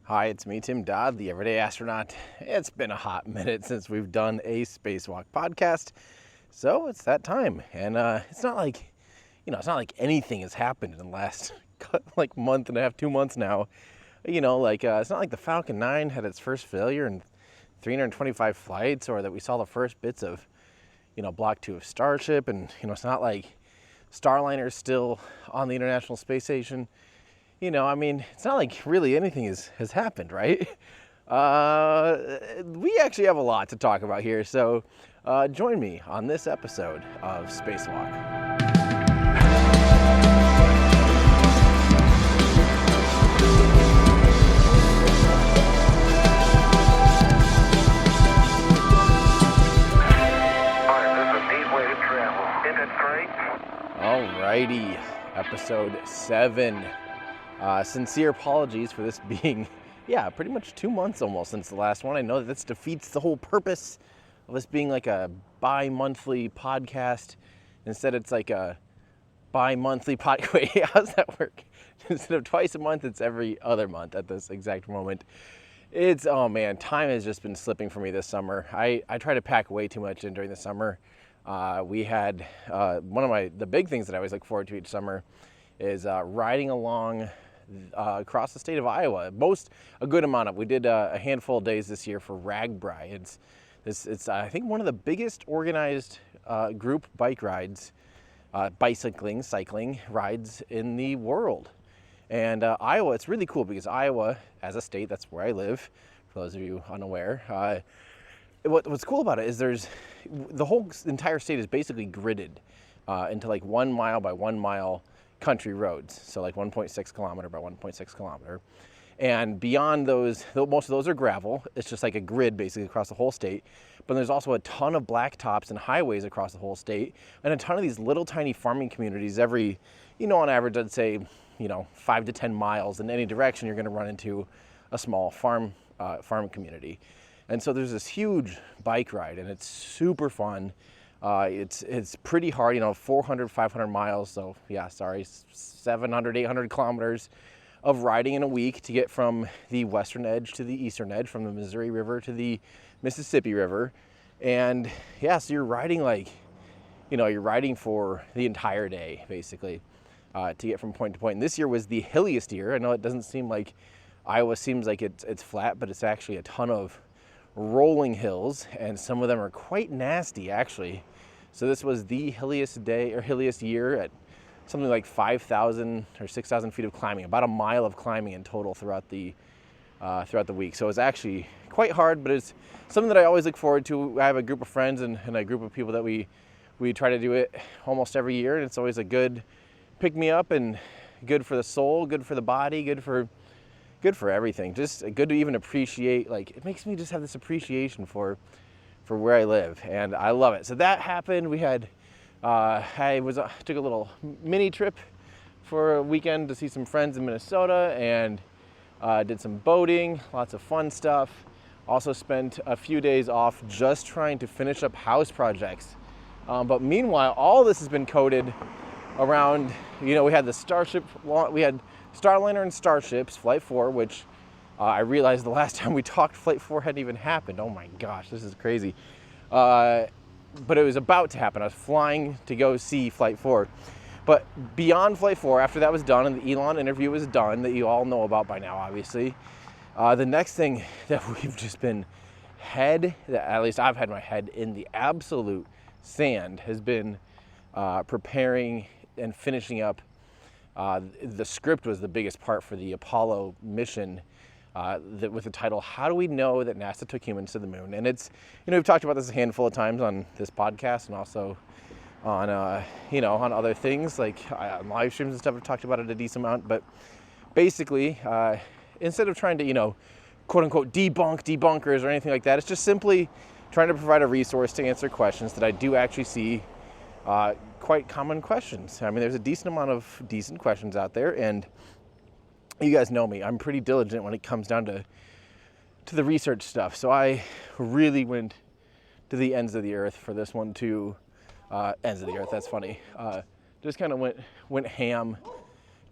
Hi, it's me, Tim Dodd, the Everyday Astronaut. It's been a hot minute since we've done a spacewalk podcast, so it's that time. And it's not like, anything has happened in the last month and a half, 2 months now. It's not like the Falcon 9 had its first failure in 325 flights, or that we saw the first bits of, Block 2 of Starship, and it's not like Starliner is still on the International Space Station. It's not like really anything has happened, right? We actually have a lot to talk about here, so join me on this episode of Spacewalk. Alrighty, episode 7. Sincere apologies for this being, pretty much 2 months almost since the last one. I know that this defeats the whole purpose of this being like a bi-monthly podcast. Instead, it's like a bi-monthly podcast. Wait, how's that work? Instead of twice a month, it's every other month at this exact moment. Time has just been slipping for me this summer. I try to pack way too much in during the summer. We had one of the big things that I always look forward to each summer is riding along across the state of Iowa. A good amount of. We did a handful of days this year for RAGBRAI. It's I think one of the biggest organized group bike rides, cycling rides in the world. And Iowa, it's really cool because Iowa, as a state, that's where I live. For those of you unaware, what's cool about it is the whole entire state is basically gridded into like 1 mile by 1 mile country roads, so like 1.6 kilometer by 1.6 kilometer, and beyond those, most of those are gravel. It's just like a grid basically across the whole state. But there's also a ton of blacktops and highways across the whole state, and a ton of these little tiny farming communities. Every, on average, I'd say 5 to 10 miles in any direction, you're going to run into a small farm community. And so there's this huge bike ride, and it's super fun. It's pretty hard, 400, 500 miles. So 700, 800 kilometers of riding in a week to get from the western edge to the eastern edge, from the Missouri River to the Mississippi River. And so you're riding you're riding for the entire day, basically, to get from point to point. And this year was the hilliest year. I know it doesn't seem like Iowa seems like it's flat, but it's actually a ton of rolling hills, and some of them are quite nasty, actually. So this was the hilliest day or hilliest year at something like 5,000 or 6,000 feet of climbing, about a mile of climbing in total throughout the week. So it was actually quite hard, but it's something that I always look forward to. I have a group of friends and a group of people that we try to do it almost every year, and it's always a good pick me up and good for the soul, good for the body, good for everything. Just good to even appreciate, it makes me just have this appreciation for where I live, and I love it. So that happened. We had, took a little mini trip for a weekend to see some friends in Minnesota, and did some boating, lots of fun stuff. Also spent a few days off just trying to finish up house projects. But meanwhile, all this has been coded around, we had the Starship, we had Starliner and Starships, Flight 4, which I realized the last time we talked, Flight 4 hadn't even happened. Oh my gosh, this is crazy. But it was about to happen. I was flying to go see Flight 4. But beyond Flight 4, after that was done and the Elon interview was done, that you all know about by now, obviously, the next thing that we've just been at least I've had my head in the absolute sand, has been preparing and finishing up. The script was the biggest part for the Apollo mission, with the title, How Do We Know That NASA Took Humans to the Moon? And it's, we've talked about this a handful of times on this podcast, and also on, on other things, like on live streams and stuff. I've talked about it a decent amount. But basically, instead of trying to, quote unquote, debunk debunkers or anything like that, it's just simply trying to provide a resource to answer questions that I do actually see quite common questions. I mean, there's a decent amount of decent questions out there, and you guys know me. I'm pretty diligent when it comes down to the research stuff. So I really went to the ends of the earth for this one too. Ends of the earth, that's funny. Just kind of went ham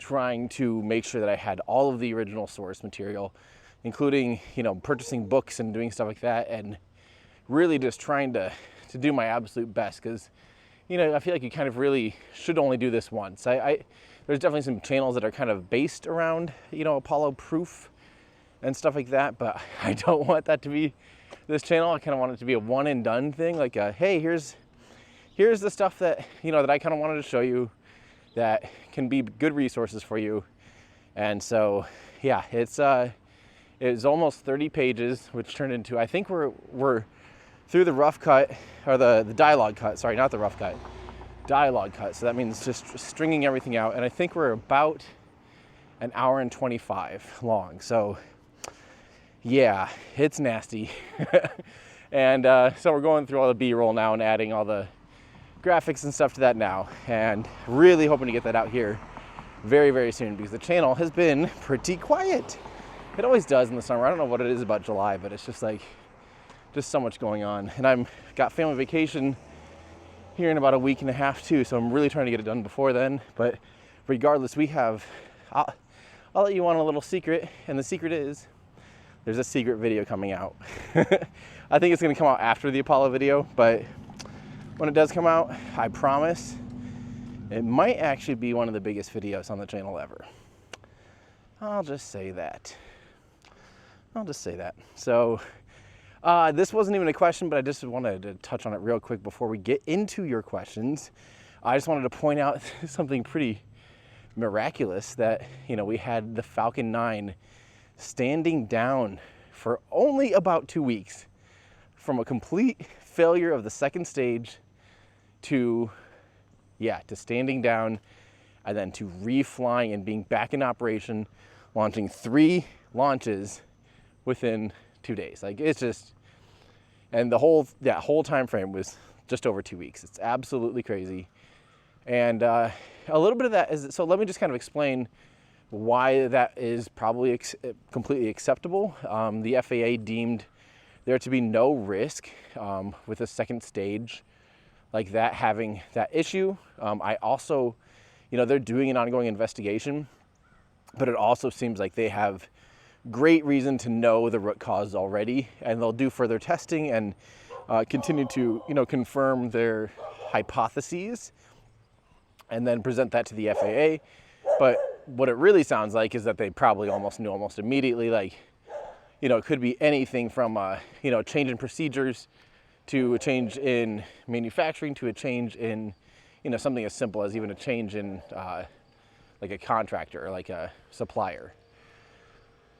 trying to make sure that I had all of the original source material, including, purchasing books and doing stuff like that, and really just trying to do my absolute best, because, I feel like you kind of really should only do this once. There's definitely some channels that are kind of based around, Apollo proof and stuff like that, but I don't want that to be this channel. I kind of want it to be a one and done thing, like hey, here's the stuff that, that I kind of wanted to show you that can be good resources for you. And so, yeah, it was almost 30 pages, which turned into, I think we're through the rough cut, or the dialogue cut, sorry, not the rough cut, dialogue cut. So that means just stringing everything out. And I think we're about an hour and 25 long. So yeah, it's nasty. And so we're going through all the B-roll now and adding all the graphics and stuff to that now, and really hoping to get that out here very, very soon, because the channel has been pretty quiet. It always does in the summer. I don't know what it is about July, but it's just so much going on. And I'm got family vacation here in about a week and a half too, so I'm really trying to get it done before then. But regardless, I'll let you on a little secret, and the secret is there's a secret video coming out. I think it's going to come out after the Apollo video, but when it does come out, I promise it might actually be one of the biggest videos on the channel ever. I'll just say that. So this wasn't even a question, but I just wanted to touch on it real quick before we get into your questions. I just wanted to point out something pretty miraculous, that, we had the Falcon 9 standing down for only about 2 weeks, from a complete failure of the second stage to standing down, and then to reflying and being back in operation, launching 3 launches within 2 days. It's just, and the whole time frame was just over 2 weeks. It's absolutely crazy. And a little bit of that is, so let me just kind of explain why that is probably completely acceptable. The FAA deemed there to be no risk with a second stage like that having that issue. I also, they're doing an ongoing investigation, but it also seems like they have great reason to know the root cause already, and they'll do further testing and continue to, confirm their hypotheses and then present that to the FAA. But what it really sounds like is that they probably almost knew almost immediately, it could be anything from change in procedures to a change in manufacturing to a change in, something as simple as even a change in like a contractor or like a supplier.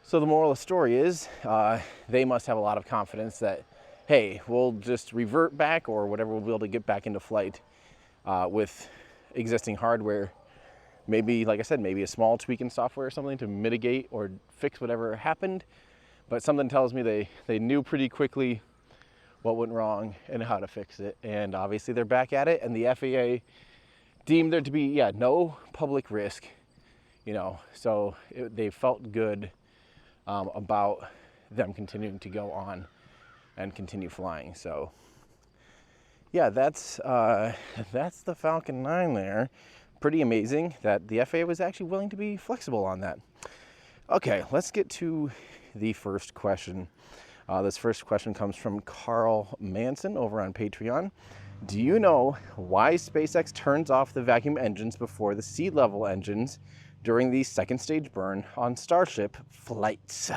So the moral of the story is they must have a lot of confidence that, hey, we'll just revert back or whatever, we'll be able to get back into flight with existing hardware. Maybe, like I said, maybe a small tweak in software or something to mitigate or fix whatever happened. But something tells me they knew pretty quickly what went wrong and how to fix it. And obviously they're back at it, and the FAA deemed there to be, no public risk, so they felt good about them continuing to go on and continue flying. So that's the Falcon 9 there. Pretty amazing that the FAA was actually willing to be flexible on that. Okay, let's get to the first question. This first question comes from Carl Manson over on Patreon. Do you know why SpaceX turns off the vacuum engines before the sea level engines during the second stage burn on Starship flights?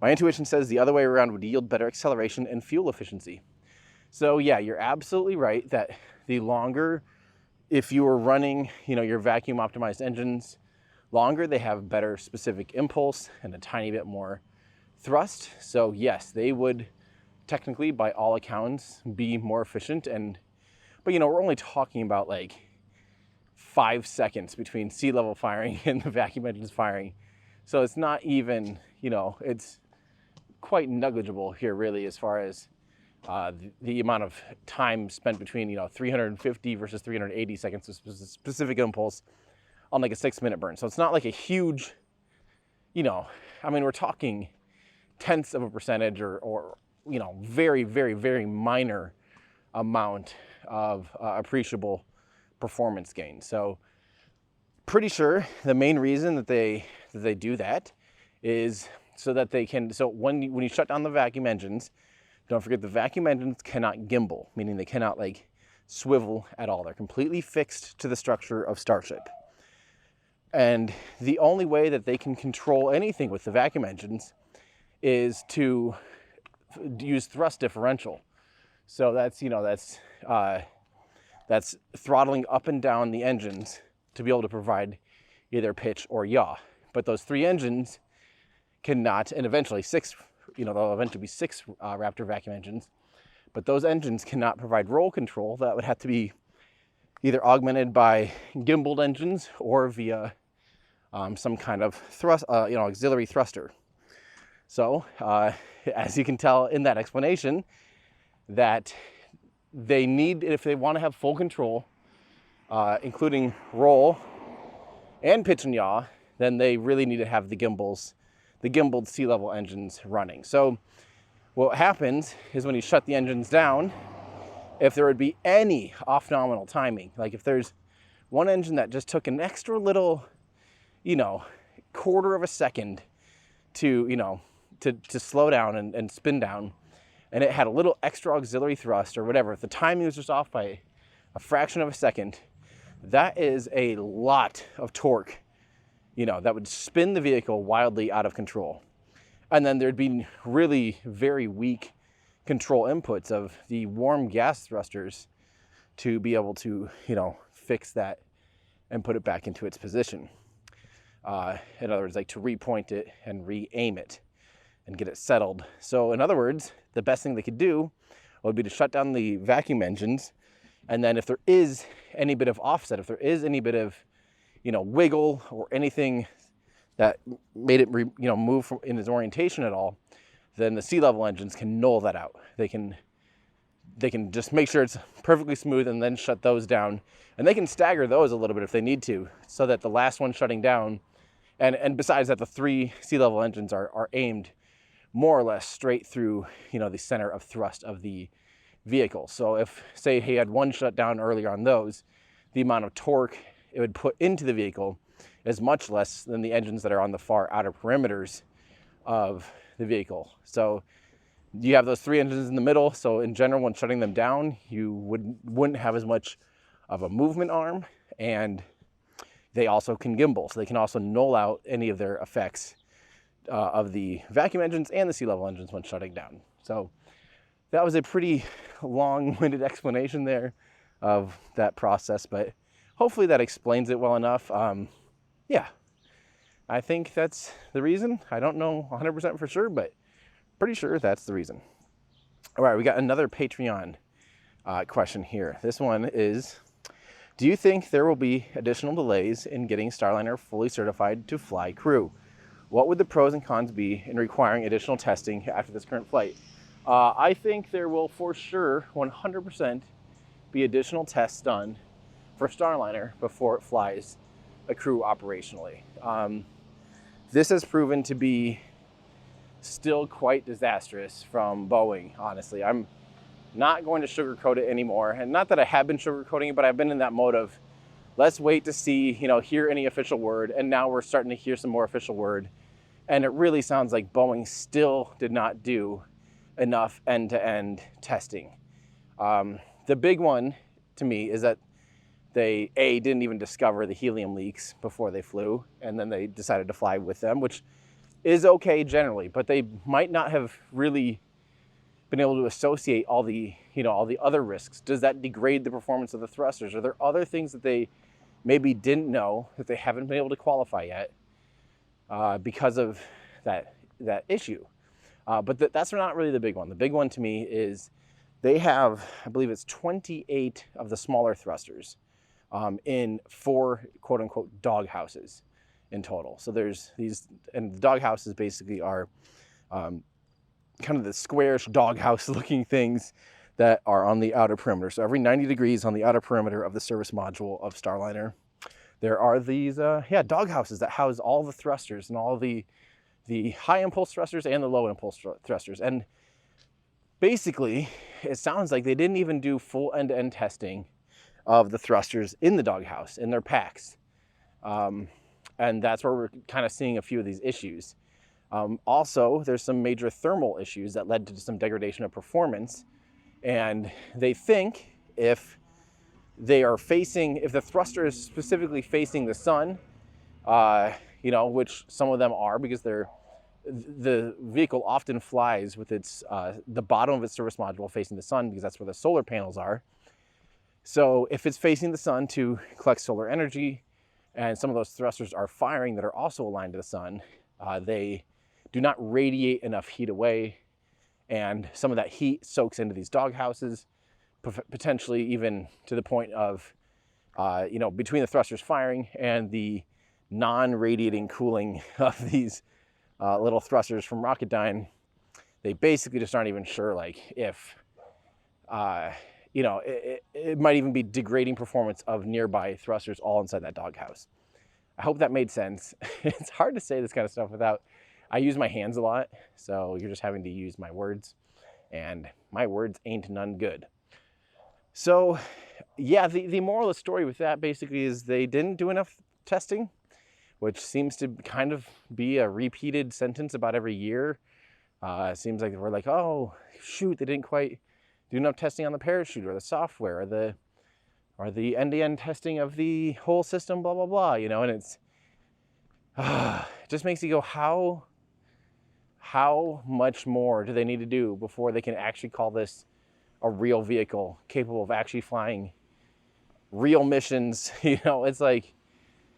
My intuition says the other way around would yield better acceleration and fuel efficiency. So yeah, you're absolutely right that the longer, if you were running, your vacuum optimized engines longer, they have better specific impulse and a tiny bit more thrust. So yes, they would technically, by all accounts, be more efficient. But we're only talking about 5 seconds between sea level firing and the vacuum engines firing. So it's not even, it's quite negligible here really, as far as the amount of time spent between, 350 versus 380 seconds of specific impulse on a 6-minute burn. So it's not like a huge, we're talking tenths of a percentage or very, very, very minor amount of appreciable performance gain. So Pretty sure the main reason that they do that is so that they can, so when you shut down the vacuum engines, don't forget the vacuum engines cannot gimbal, meaning they cannot like swivel at all. They're completely fixed to the structure of Starship. And the only way that they can control anything with the vacuum engines is to use thrust differential. So that's throttling up and down the engines to be able to provide either pitch or yaw. But those three engines cannot, and eventually six, there'll eventually be six Raptor vacuum engines, but those engines cannot provide roll control. That would have to be either augmented by gimbaled engines or via some kind of thrust, auxiliary thruster. So, as you can tell in that explanation, that they need, if they want to have full control, including roll and pitch and yaw, then they really need to have the gimbaled sea-level engines running. So what happens is when you shut the engines down, if there would be any off-nominal timing, like if there's one engine that just took an extra little, quarter of a second to slow down and spin down, and it had a little extra auxiliary thrust or whatever, if the timing was just off by a fraction of a second, that is a lot of torque, that would spin the vehicle wildly out of control. And then there'd be really very weak control inputs of the warm gas thrusters to be able to, fix that and put it back into its position. In other words, like to repoint it and re-aim it and get it settled. So in other words, the best thing they could do would be to shut down the vacuum engines. And then if there is any bit of offset, if there is any bit of, wiggle or anything that made it, move from in its orientation at all, then the sea-level engines can null that out. They can just make sure it's perfectly smooth and then shut those down. And they can stagger those a little bit if they need to, so that the last one shutting down, and besides that, the three sea-level engines are aimed more or less straight through, the center of thrust of the vehicle. So if, say, he had one shut down earlier on those, the amount of torque it would put into the vehicle is much less than the engines that are on the far outer perimeters of the vehicle. So you have those three engines in the middle. So in general, when shutting them down, you wouldn't have as much of a movement arm, and they also can gimbal. So they can also null out any of their effects of the vacuum engines and the sea-level engines when shutting down. So that was a pretty long-winded explanation there of that process, but hopefully that explains it well enough. Yeah, I think that's the reason. I don't know 100% for sure, but pretty sure that's the reason. All right, we got another Patreon question here. This one is, do you think there will be additional delays in getting Starliner fully certified to fly crew? What would the pros and cons be in requiring additional testing after this current flight? I think there will for sure 100% be additional tests done for Starliner before it flies a crew operationally. This has proven to be still quite disastrous from Boeing, honestly. I'm not going to sugarcoat it anymore. And not that I have been sugarcoating it, but I've been in that mode of let's wait to see, hear any official word. And now we're starting to hear some more official word. And it really sounds like Boeing still did not do enough end-to-end testing. The big one to me is that they, didn't even discover the helium leaks before they flew, and then they decided to fly with them, which is okay generally, but they might not have really been able to associate all the other risks. Does that degrade the performance of the thrusters? Are there other things that they maybe didn't know that they haven't been able to qualify yet because of that issue? But that's not really the big one. The big one to me is they have, I believe it's 28 of the smaller thrusters in 4 quote-unquote dog houses in total. So there's these, and the dog houses basically are kind of the squarish doghouse looking things that are on the outer perimeter. So every 90 degrees on the outer perimeter of the service module of Starliner, there are these dog houses that house all the thrusters and all the high impulse thrusters and the low impulse thrusters. And basically, it sounds like they didn't even do full end-to-end testing of the thrusters in the doghouse, in their packs. And that's where we're kind of seeing a few of these issues. Also, there's some major thermal issues that led to some degradation of performance. And they think if the thruster is specifically facing the sun, which some of them are, because the vehicle often flies with the bottom of its service module facing the sun, because that's where the solar panels are. So if it's facing the sun to collect solar energy, and some of those thrusters are firing that are also aligned to the sun, they do not radiate enough heat away, and some of that heat soaks into these dog houses, potentially even to the point of, between the thrusters firing and the non-radiating cooling of these little thrusters from Rocketdyne, they basically just aren't even sure, if, it might even be degrading performance of nearby thrusters all inside that doghouse. I hope that made sense. It's hard to say this kind of stuff I use my hands a lot, so you're just having to use my words, and my words ain't none good. So, yeah, the moral of the story with that basically is they didn't do enough testing, which seems to kind of be a repeated sentence about every year. It seems like we're like, oh, shoot, they didn't quite do enough testing on the parachute or the software or the end-to-end testing of the whole system, blah, blah, blah, and it just makes you go, how much more do they need to do before they can actually call this a real vehicle capable of actually flying real missions? It's like,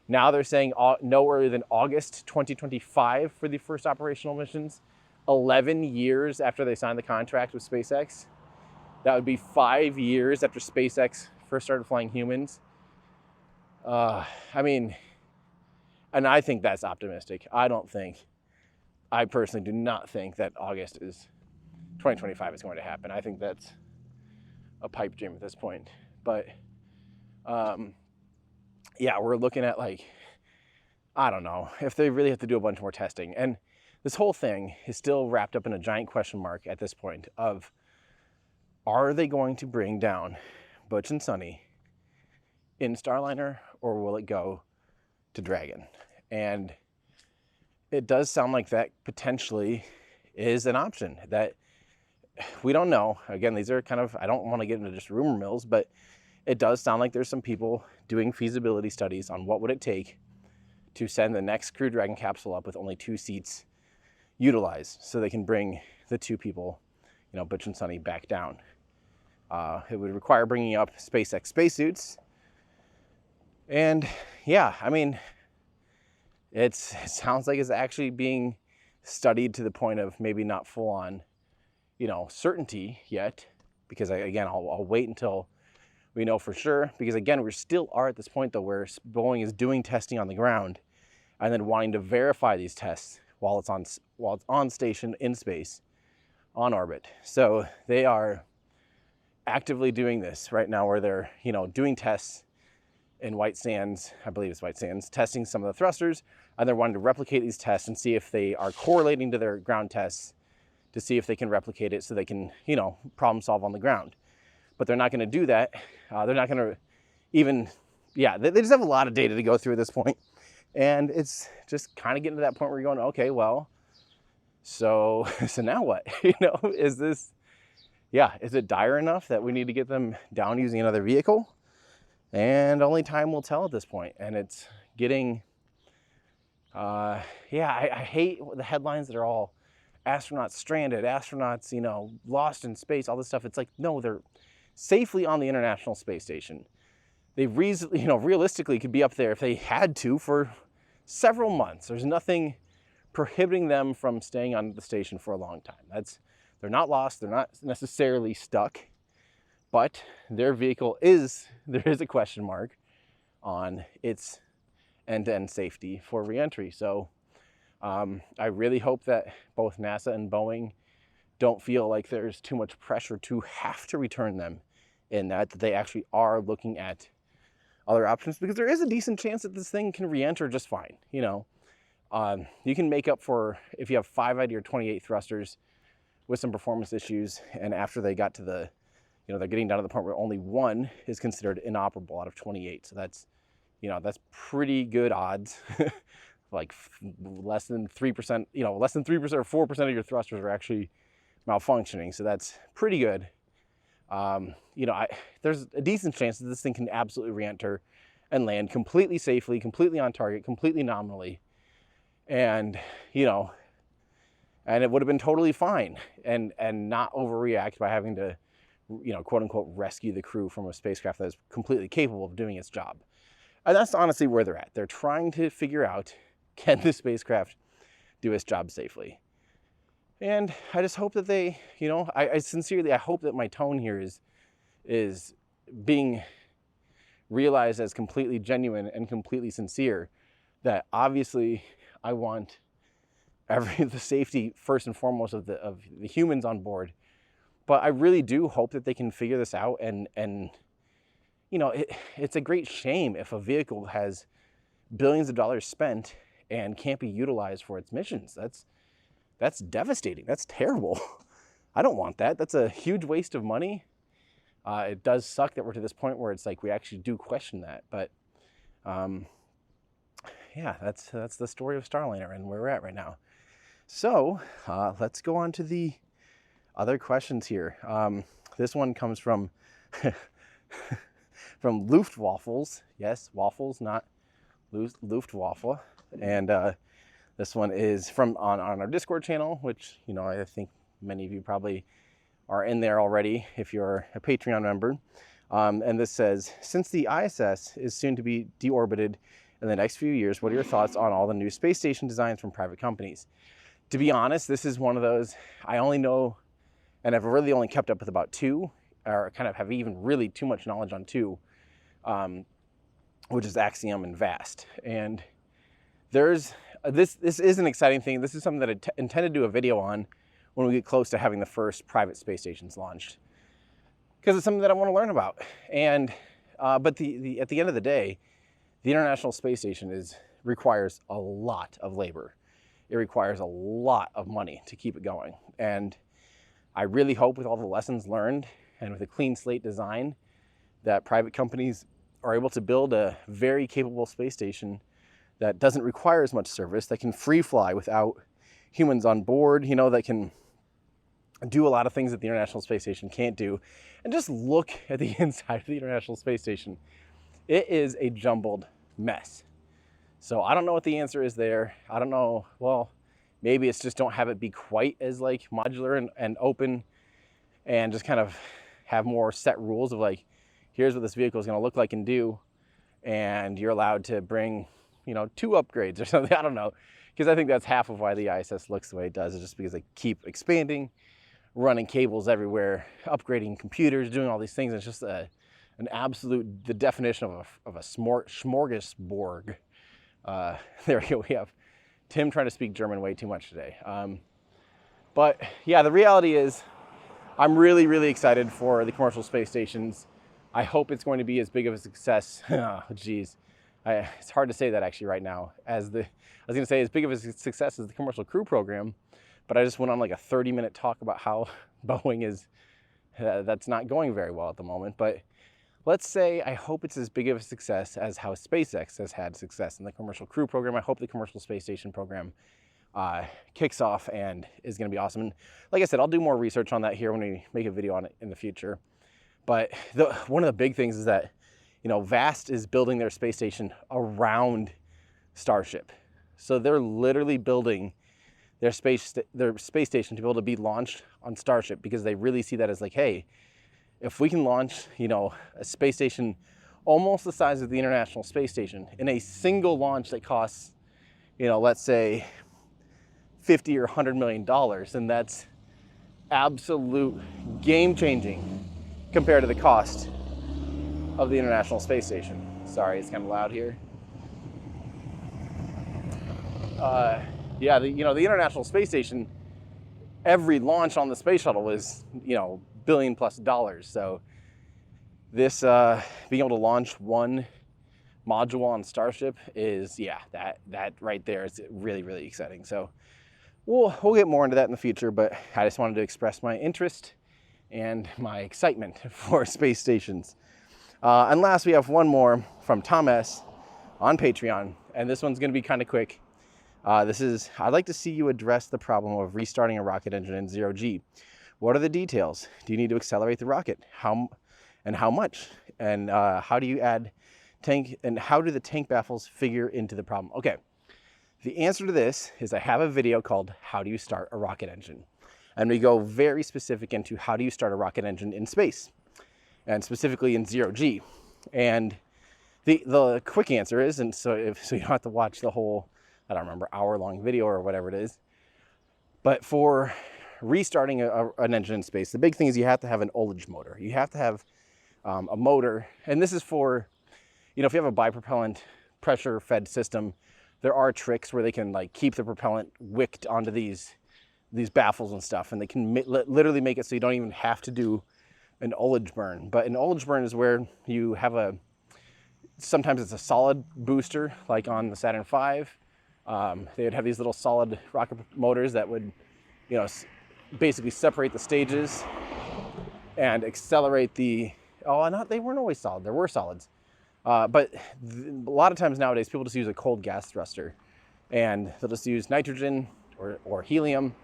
now they're saying no earlier than August 2025 for the first operational missions, 11 years after they signed the contract with SpaceX. That would be 5 years after SpaceX first started flying humans. And I think that's optimistic. I personally do not think that August 2025 is going to happen. I think that's a pipe dream at this point. But, we're looking at I don't know, if they really have to do a bunch more testing. And this whole thing is still wrapped up in a giant question mark at this point of, are they going to bring down Butch and Sunny in Starliner, or will it go to Dragon? And it does sound like that potentially is an option. That we don't know. Again, these are kind of, I don't want to get into just rumor mills, but it does sound like there's some people doing feasibility studies on what would it take to send the next Crew Dragon capsule up with only 2 seats utilized, so they can bring the 2 people, Butch and Sunny, back down. It would require bringing up SpaceX spacesuits. And it sounds like it's actually being studied to the point of maybe not full on, certainty yet, because I'll wait until we know for sure, because again, we still are at this point though where Boeing is doing testing on the ground and then wanting to verify these tests while it's on station in space, on orbit. So they are actively doing this right now, where they're doing tests in White Sands, I believe it's White Sands, testing some of the thrusters, and they're wanting to replicate these tests and see if they are correlating to their ground tests, to see if they can replicate it so they can problem solve on the ground. But they're not going to do that. They're not going to even, they just have a lot of data to go through at this point. And it's just kind of getting to that point where you're going, okay, well, so now what? Is it dire enough that we need to get them down using another vehicle? And only time will tell at this point. And it's getting, I hate the headlines that are all astronauts stranded, astronauts, lost in space, all this stuff. It's like, no, they're safely on the International Space Station. They realistically could be up there if they had to for several months. There's nothing prohibiting them from staying on the station for a long time. They're not lost, they're not necessarily stuck, but their vehicle there is a question mark on its end-to-end safety for reentry. So I really hope that both NASA and Boeing don't feel like there's too much pressure to have to return them, in that they actually are looking at other options, because there is a decent chance that this thing can re-enter just fine. You can make up for, if you have 5 out of your 28 thrusters with some performance issues, and after they got to they're getting down to the point where only 1 is considered inoperable out of 28. So that's, that's pretty good odds. Like less than 3%, less than 3% or 4% of your thrusters are actually malfunctioning. So that's pretty good. There's a decent chance that this thing can absolutely re-enter and land completely safely, completely on target, completely nominally. And, and it would have been totally fine and not overreact by having to, quote unquote, rescue the crew from a spacecraft that is completely capable of doing its job. And that's honestly where they're at. They're trying to figure out, can the spacecraft do its job safely? And I just hope that they, I sincerely, I hope that my tone here is being realized as completely genuine and completely sincere, that obviously I want the safety first and foremost of the humans on board. But I really do hope that they can figure this out. And it's a great shame if a vehicle has billions of dollars spent and can't be utilized for its missions. That's devastating. That's terrible. I don't want that. That's a huge waste of money. It does suck that we're to this point where it's like we actually do question that. But yeah, that's the story of Starliner and where we're at right now. So let's go on to the other questions here. This one comes from from Luftwaffles. Yes, waffles, not Luftwaffe. And this one is from on our Discord channel, which I think many of you probably are in there already if you're a Patreon member. And this says, since the ISS is soon to be deorbited in the next few years, what are your thoughts on all the new space station designs from private companies? To be honest, this is one of those I only know, and I've really only kept up with about two, or kind of have even really too much knowledge on two, which is Axiom and Vast. And there's this is an exciting thing. This is something that I intend to do a video on when we get close to having the first private space stations launched, because it's something that I want to learn about. And but at the end of the day, the International Space Station requires a lot of labor. It requires a lot of money to keep it going. And I really hope with all the lessons learned and with a clean slate design that private companies are able to build a very capable space station that doesn't require as much service, that can free fly without humans on board, that can do a lot of things that the International Space Station can't do. And just look at the inside of the International Space Station. It is a jumbled mess. So I don't know what the answer is there. I don't know. Well, maybe it's just don't have it be quite as like modular and open, and just kind of have more set rules of like, here's what this vehicle is going to look like and do. And you're allowed to bring, 2 upgrades or something. I don't know. Because I think that's half of why the ISS looks the way it does, is just because they keep expanding, running cables everywhere, upgrading computers, doing all these things. It's just the definition of a smorgasbord. There we go. We have Tim trying to speak German way too much today. But yeah, the reality is I'm really, really excited for the commercial space stations. I hope it's going to be as big of a success. Oh, geez. It's hard to say that actually right now. I was going to say as big of a success as the commercial crew program, but I just went on like a 30-minute talk about how Boeing is, that's not going very well at the moment. But let's say I hope it's as big of a success as how SpaceX has had success in the commercial crew program. I hope the commercial space station program kicks off and is going to be awesome. And like I said, I'll do more research on that here when we make a video on it in the future. But one of the big things is that, Vast is building their space station around Starship. So they're literally building their space station to be able to be launched on Starship, because they really see that as like, hey, if we can launch, a space station almost the size of the International Space Station in a single launch that costs, let's say $50 or $100 million, then that's absolute game-changing compared to the cost of the International Space Station. Sorry, it's kind of loud here. Yeah, the International Space Station, every launch on the space shuttle is, $1 billion+ dollars. So this being able to launch one module on Starship is, yeah, that right there is really, really exciting. So we'll get more into that in the future, but I just wanted to express my interest and my excitement for space stations. And last, we have one more from Tom S. on Patreon, and this one's going to be kind of quick. I'd like to see you address the problem of restarting a rocket engine in 0G. What are the details? Do you need to accelerate the rocket? How much? And how do you add tank, and how do the tank baffles figure into the problem? Okay, the answer to this is I have a video called How Do You Start a Rocket Engine? And we go very specific into how do you start a rocket engine in space, and specifically in 0G. And the quick answer is, and so you don't have to watch the whole, I don't remember, hour-long video or whatever it is, but for restarting an engine in space, the big thing is you have to have an ullage motor. You have to have a motor, and this is for, if you have a bipropellant pressure-fed system, there are tricks where they can like keep the propellant wicked onto these baffles and stuff, and they can literally make it so you don't even have to do an ullage burn. But an ullage burn is where you have sometimes it's a solid booster, like on the Saturn V. They would have these little solid rocket motors that would, basically separate the stages and accelerate they weren't always solid. There were solids. But a lot of times nowadays, people just use a cold gas thruster, and they'll just use nitrogen or helium,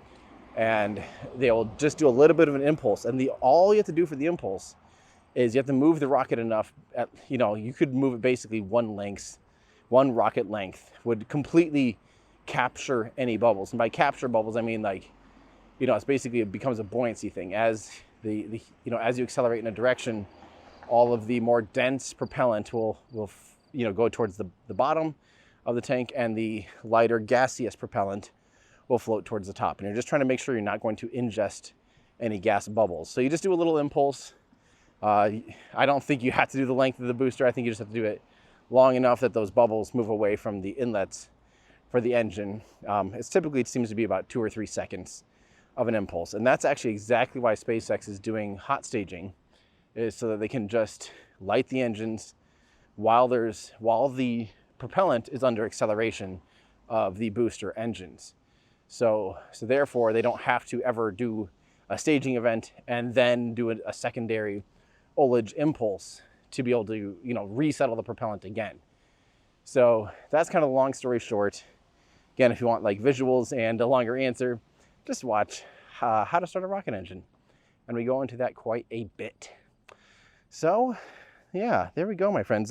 and they'll just do a little bit of an impulse. And all you have to do for the impulse is you have to move the rocket enough, you could move it basically one rocket length would completely capture any bubbles. And by capture bubbles, I mean it's basically, it becomes a buoyancy thing. As as you accelerate in a direction, all of the more dense propellant will go towards the bottom of the tank, and the lighter gaseous propellant will float towards the top. And you're just trying to make sure you're not going to ingest any gas bubbles. So you just do a little impulse. I don't think you have to do the length of the booster. I think you just have to do it long enough that those bubbles move away from the inlets for the engine. It seems to be about 2 or 3 seconds of an impulse. And that's actually exactly why SpaceX is doing hot staging, is so that they can just light the engines while the propellant is under acceleration of the booster engines. So therefore, they don't have to ever do a staging event and then do a secondary ullage impulse to be able to, resettle the propellant again. So that's kind of the long story short. Again, if you want like visuals and a longer answer, just watch How to Start a Rocket Engine. And we go into that quite a bit. So yeah, there we go, my friends.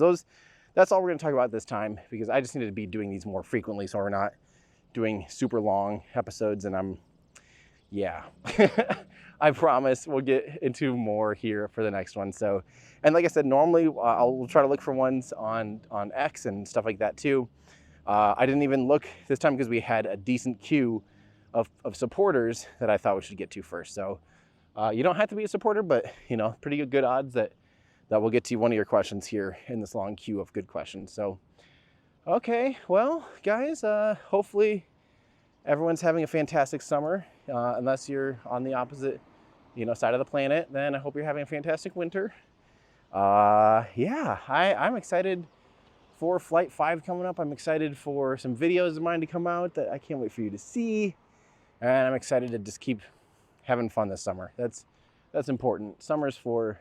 That's all we're gonna talk about this time, because I just need to be doing these more frequently so we're not doing super long episodes. And I promise we'll get into more here for the next one. So, and like I said, normally I'll try to look for ones on X and stuff like that too. I didn't even look this time because we had a decent queue of supporters that I thought we should get to first. So you don't have to be a supporter, but pretty good odds that we'll get to one of your questions here in this long queue of good questions. So, okay, well, guys, hopefully everyone's having a fantastic summer. Unless you're on the opposite, side of the planet, then I hope you're having a fantastic winter. I'm excited for Flight 5 coming up. I'm excited for some videos of mine to come out that I can't wait for you to see. And I'm excited to just keep having fun this summer. That's important. Summer's for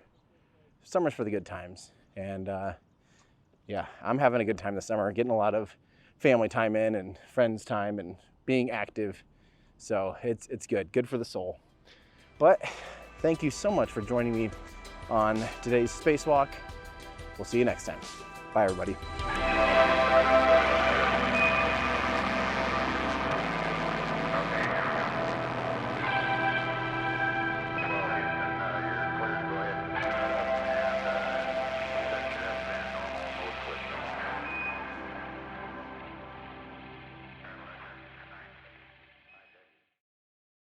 the good times. And I'm having a good time this summer, getting a lot of family time in and friends time and being active. So it's good for the soul. But thank you so much for joining me on today's spacewalk. We'll see you next time. Bye, everybody.